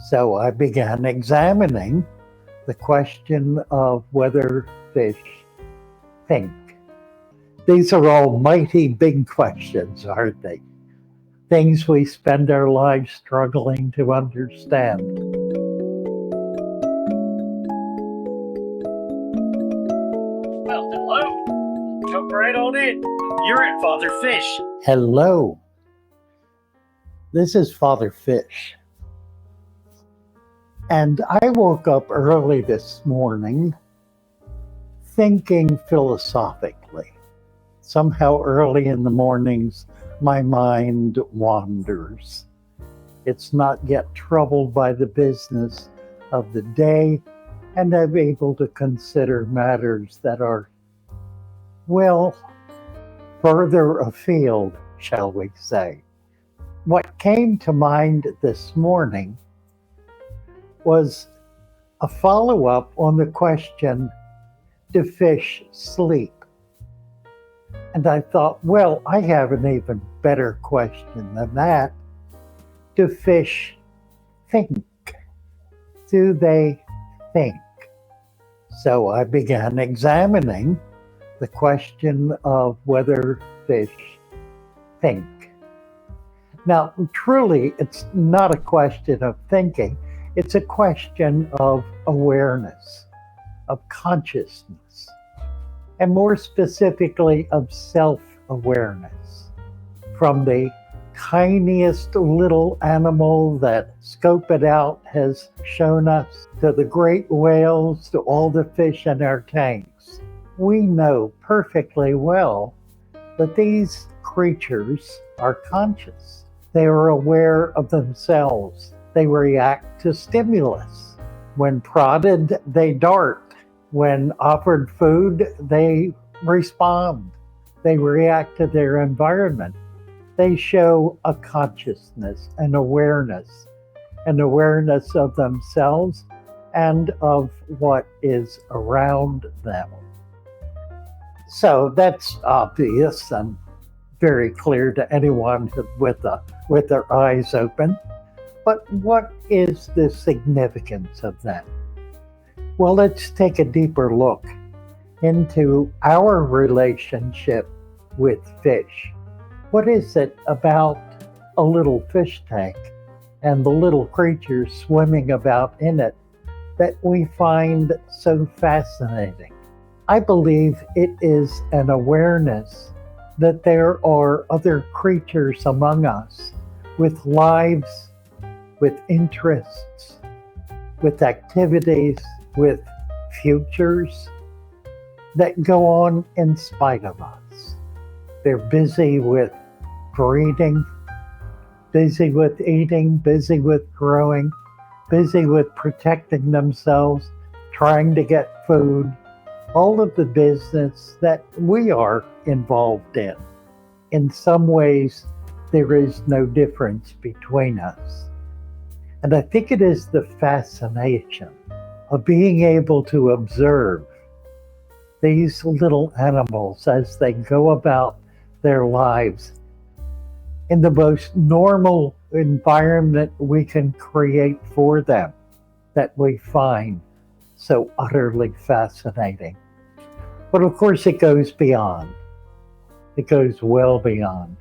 So I began examining the question of whether fish think. These are all mighty big questions, aren't they? Things we spend our lives struggling to understand. Well, hello. Come right on in. You're at Father Fish. Hello, this is Father Fish. And I woke up early this morning thinking philosophically. Somehow early in the mornings, my mind wanders. It's not yet troubled by the business of the day, and I'm able to consider matters that are, well, further afield, shall we say. What came to mind this morning was a follow-up on the question, do fish sleep? And I thought, well, I have an even better question than that. Do fish think? Do they think? So I began examining the question of whether fish think. Now, truly, it's not a question of thinking. It's a question of awareness, of consciousness, and more specifically of self-awareness. From the tiniest little animal that Scope It Out has shown us, to the great whales, to all the fish in our tanks, we know perfectly well that these creatures are conscious. They are aware of themselves. They react to stimulus. When prodded, they dart. When offered food, they respond. They react to their environment. They show a consciousness, an awareness of themselves and of what is around them. So that's obvious and very clear to anyone with their eyes open. But what is the significance of that? Well, let's take a deeper look into our relationship with fish. What is it about a little fish tank and the little creatures swimming about in it that we find so fascinating? I believe it is an awareness that there are other creatures among us with lives, with interests, with activities, with futures that go on in spite of us. They're busy with breeding, busy with eating, busy with growing, busy with protecting themselves, trying to get food, all of the business that we are involved in. In some ways, there is no difference between us. And I think it is the fascination of being able to observe these little animals as they go about their lives in the most normal environment we can create for them that we find so utterly fascinating. But of course it goes beyond. It goes well beyond.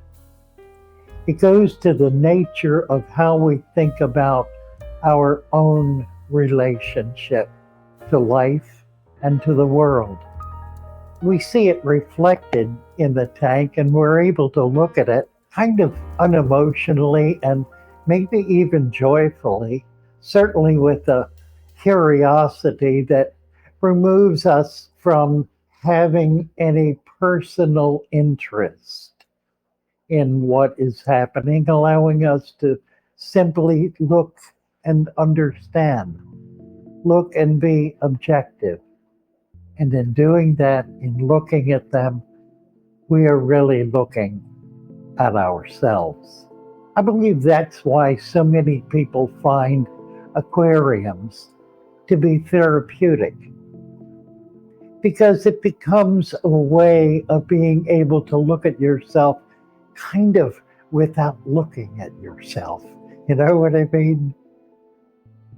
It goes to the nature of how we think about our own relationship to life and to the world. We see it reflected in the tank and we're able to look at it kind of unemotionally and maybe even joyfully, certainly with a curiosity that removes us from having any personal interest in what is happening, allowing us to simply look and understand, look and be objective. And in doing that, in looking at them, we are really looking at ourselves. I believe that's why so many people find aquariums to be therapeutic, because it becomes a way of being able to look at yourself kind of without looking at yourself. You know what I mean?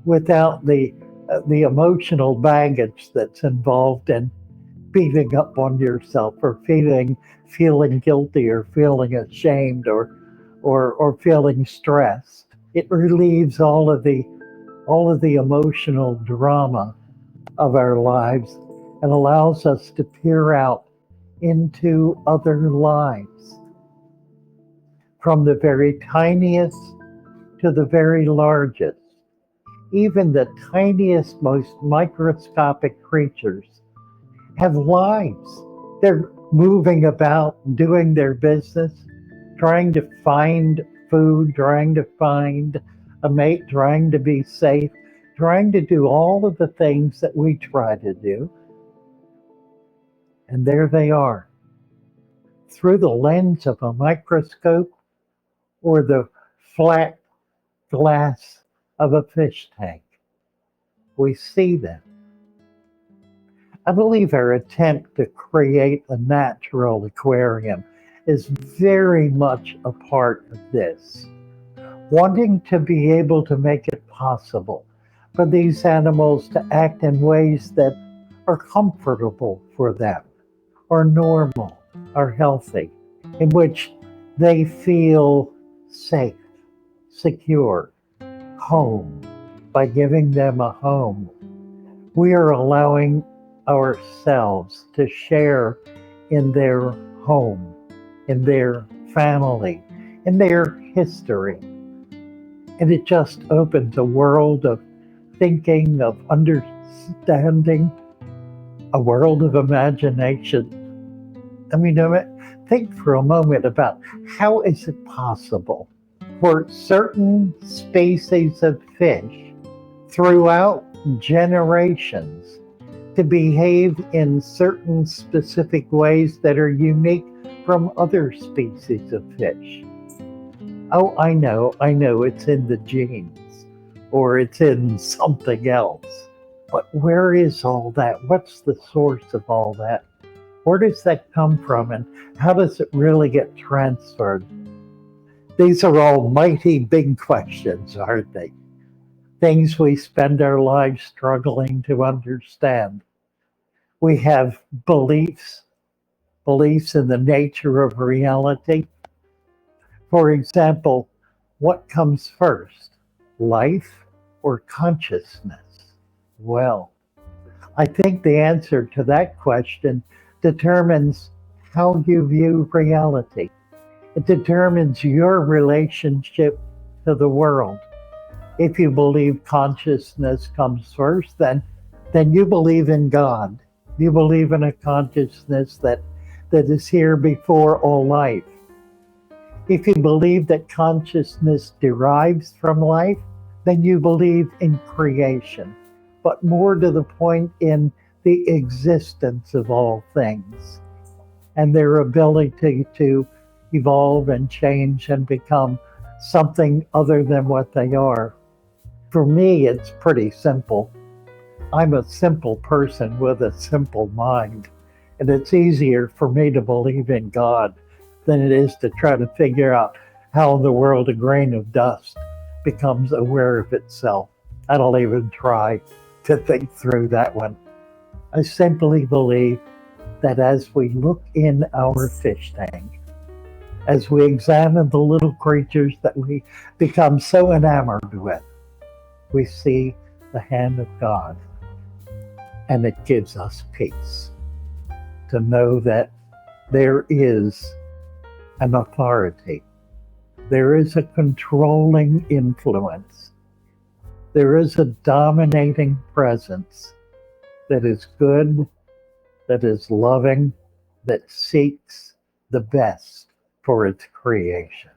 without the emotional baggage that's involved in beating up on yourself or feeling guilty or feeling ashamed or feeling stressed. It relieves all of the emotional drama of our lives and allows us to peer out into other lives, from the very tiniest to the very largest. Even the tiniest, most microscopic creatures have lives. They're moving about, doing their business, trying to find food, trying to find a mate, trying to be safe, trying to do all of the things that we try to do. And there they are, through the lens of a microscope or the flat glass of a fish tank. We see them. I believe our attempt to create a natural aquarium is very much a part of this. Wanting to be able to make it possible for these animals to act in ways that are comfortable for them, are normal, are healthy, in which they feel safe, secure, home. By giving them a home, we are allowing ourselves to share in their home, in their family, in their history. And it just opens a world of thinking, of understanding, a world of imagination. I mean, think for a moment about how is it possible for certain species of fish throughout generations to behave in certain specific ways that are unique from other species of fish. Oh, I know, it's in the genes or it's in something else. But where is all that? What's the source of all that? Where does that come from and how does it really get transferred? These are all mighty big questions, aren't they? Things we spend our lives struggling to understand. We have beliefs in the nature of reality. For example, what comes first, life or consciousness? Well, I think the answer to that question determines how you view reality. It determines your relationship to the world. If you believe consciousness comes first, then you believe in God. You believe in a consciousness that is here before all life. If you believe that consciousness derives from life, then you believe in creation, but more to the point in the existence of all things and their ability to evolve and change and become something other than what they are. For me, it's pretty simple. I'm a simple person with a simple mind, and it's easier for me to believe in God than it is to try to figure out how in the world a grain of dust becomes aware of itself. I don't even try to think through that one. I simply believe that as we look in our fish tank, as we examine the little creatures that we become so enamored with, we see the hand of God, and it gives us peace to know that there is an authority, there is a controlling influence, there is a dominating presence that is good, that is loving, that seeks the best for its creation.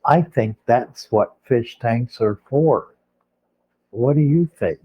I think that's what fish tanks are for. What do you think?